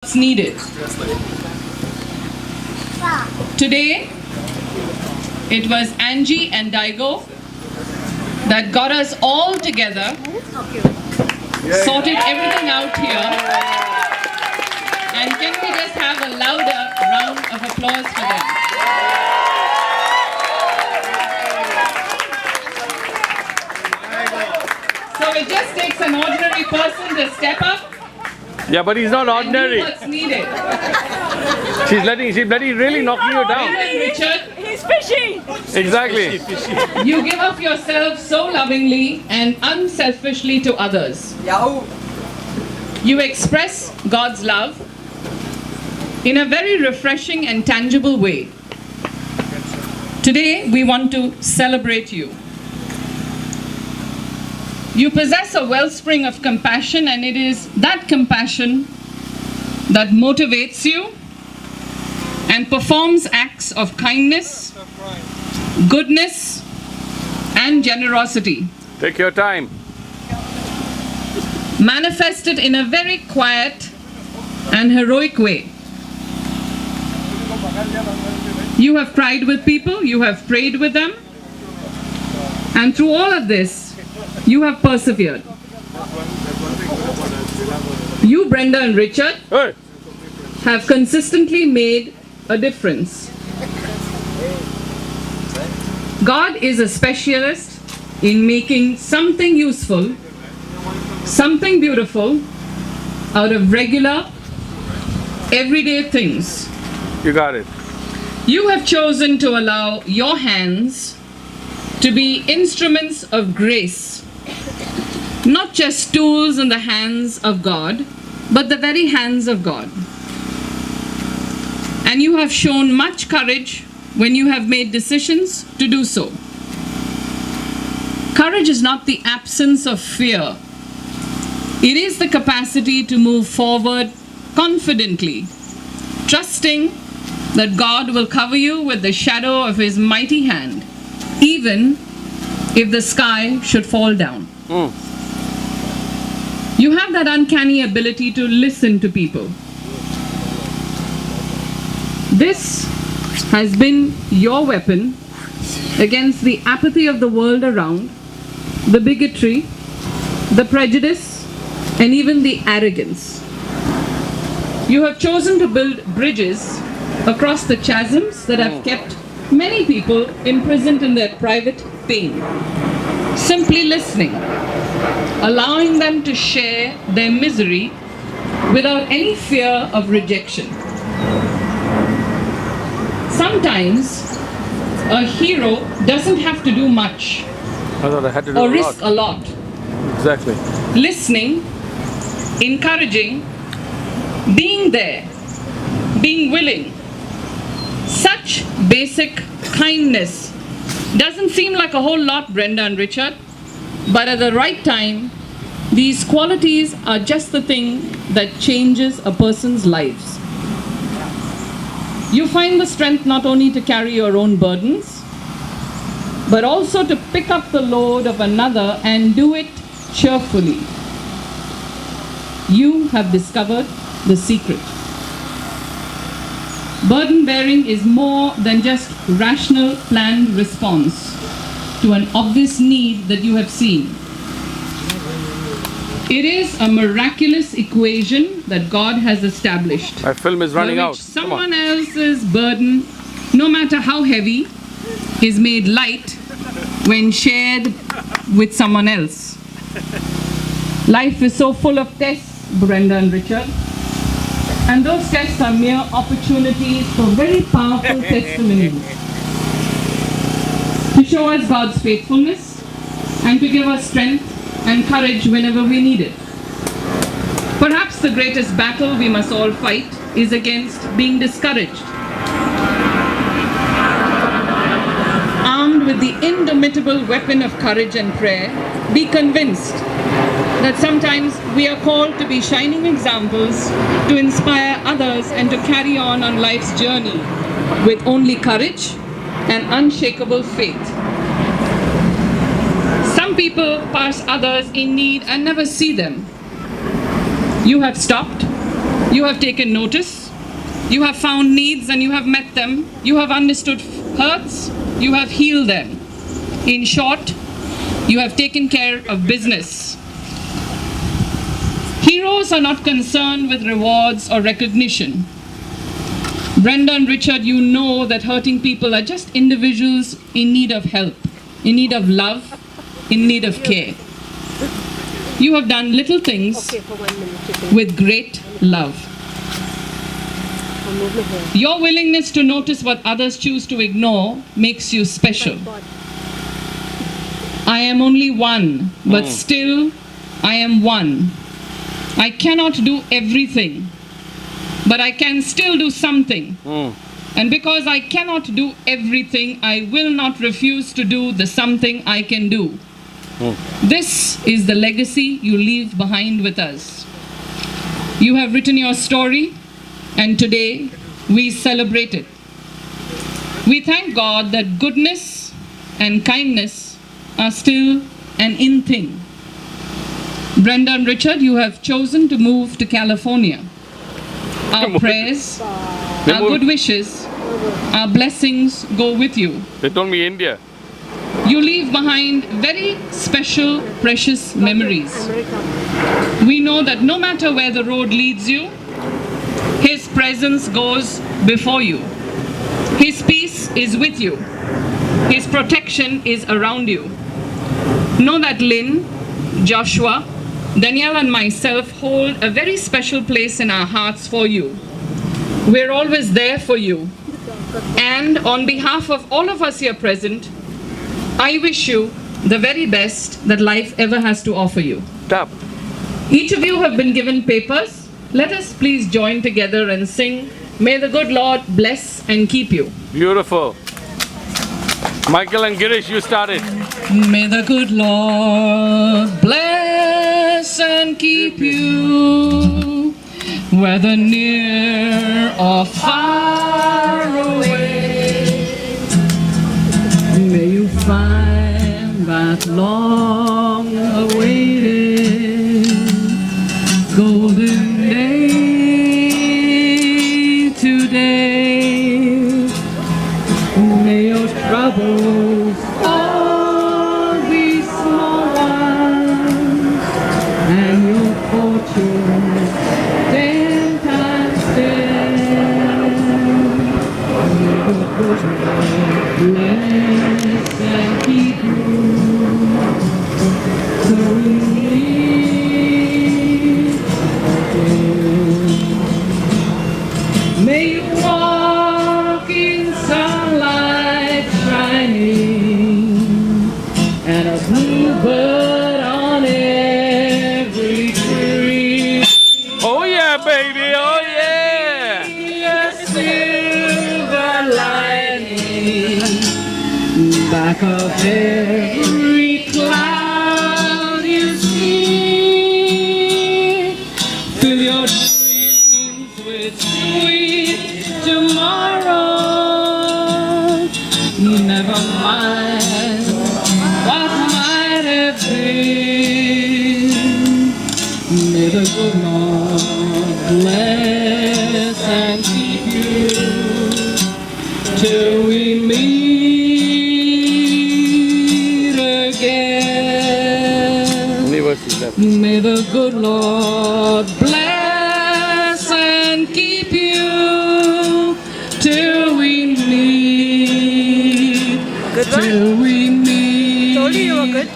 What's needed. Today, it was Angie and Daigo that got us all together, sorted everything out here, and can we just have a louder round of applause for them? So it just takes an ordinary person to step up. Yeah, but he's not ordinary. What's needed. She's bloody really knocking you down. Richard, He's fishy! Exactly. you give of yourself so lovingly and unselfishly to others. You express God's love in a very refreshing and tangible way. Today, we want to celebrate you. You possess a wellspring of compassion, and it is that compassion that motivates you and performs acts of kindness, goodness, and generosity. Take your time. Manifested in a very quiet and heroic way. You have cried with people, you have prayed with them, and through all of this, you have persevered. You, Brenda and Richard, Hey. have consistently made a difference. God is a specialist in making something useful, something beautiful out of regular, everyday things. You got it. You have chosen to allow your hands to be instruments of grace, not just tools in the hands of God, but the very hands of God. And you have shown much courage when you have made decisions to do so. Courage is not the absence of fear. It is the capacity to move forward confidently, trusting that God will cover you with the shadow of His mighty hand, even if the sky should fall down. You have that uncanny ability to listen to people. This has been your weapon against the apathy of the world around, the bigotry, the prejudice, and even the arrogance. You have chosen to build bridges across the chasms that have kept many people imprisoned in their private pain. Simply listening, allowing them to share their misery without any fear of rejection. Sometimes a hero doesn't have to do much I thought I had to do or a risk a lot. lot. Exactly. Listening, encouraging, being there, being willing. Such basic kindness doesn't seem like a whole lot, Brenda and Richard, but at the right time, these qualities are just the thing that changes a person's lives. You find the strength not only to carry your own burdens, but also to pick up the load of another and do it cheerfully. You have discovered the secret. Burden bearing is more than just rational, planned response to an obvious need that you have seen. It is a miraculous equation that God has established. My film is running by out. which Come on. someone else's burden, no matter how heavy, is made light when shared with someone else. Life is so full of tests, Brenda and Richard. And those tests are mere opportunities for very powerful testimonies to show us God's faithfulness and to give us strength and courage whenever we need it. Perhaps the greatest battle we must all fight is against being discouraged. Armed with the indomitable weapon of courage and prayer, be convinced that sometimes we are called to be shining examples, to inspire others and to carry on life's journey with only courage and unshakable faith. Some people pass others in need and never see them. You have stopped, You have taken notice. You have found needs and you have met them. You have understood hurts. You have healed them. In short, you have taken care of business. Heroes are not concerned with rewards or recognition. Brenda and Richard, you know that hurting people are just individuals in need of help, in need of love, in need of care. You have done little things with great love. Your willingness to notice what others choose to ignore makes you special. I am only one, but still I am one. I cannot do everything, but I can still do something. And because I cannot do everything, I will not refuse to do the something I can do. This is the legacy you leave behind with us. You have written your story, and today we celebrate it. We thank God that goodness and kindness are still an in thing. Brenda and Richard, you have chosen to move to California. Our prayers, our good wishes, our blessings go with you. They told me India. You leave behind very special, precious memories. We know that no matter where the road leads you, His presence goes before you. His peace is with you. His protection is around you. Know that Lynn, Joshua, Danielle and myself hold a very special place in our hearts for you. We're always there for you. And on behalf of all of us here present, I wish you the very best that life ever has to offer you. Tap. Each of you have been given papers. Let us please join together and sing, "May the good Lord bless and keep you." Beautiful. Michael and Girish, you started. May the good Lord bless and keep you, whether near or far away. May you find that long-awaited golden day today. May your troubles all be small ones, and your fortune 10 times 10. May the good Lord bless and keep you, so we meet again. May you walk in sunlight shining, and a bluebird on every tree. Oh yeah, baby. Oh yeah. A silver lining back of every cloud you see. Fill your dreams with sweet tomorrow. Never mind what might have been. May the good Lord bless and keep you till we meet again. Universe left. May the good Lord bless and keep you till we meet. Good one. Till we meet Told you you were good.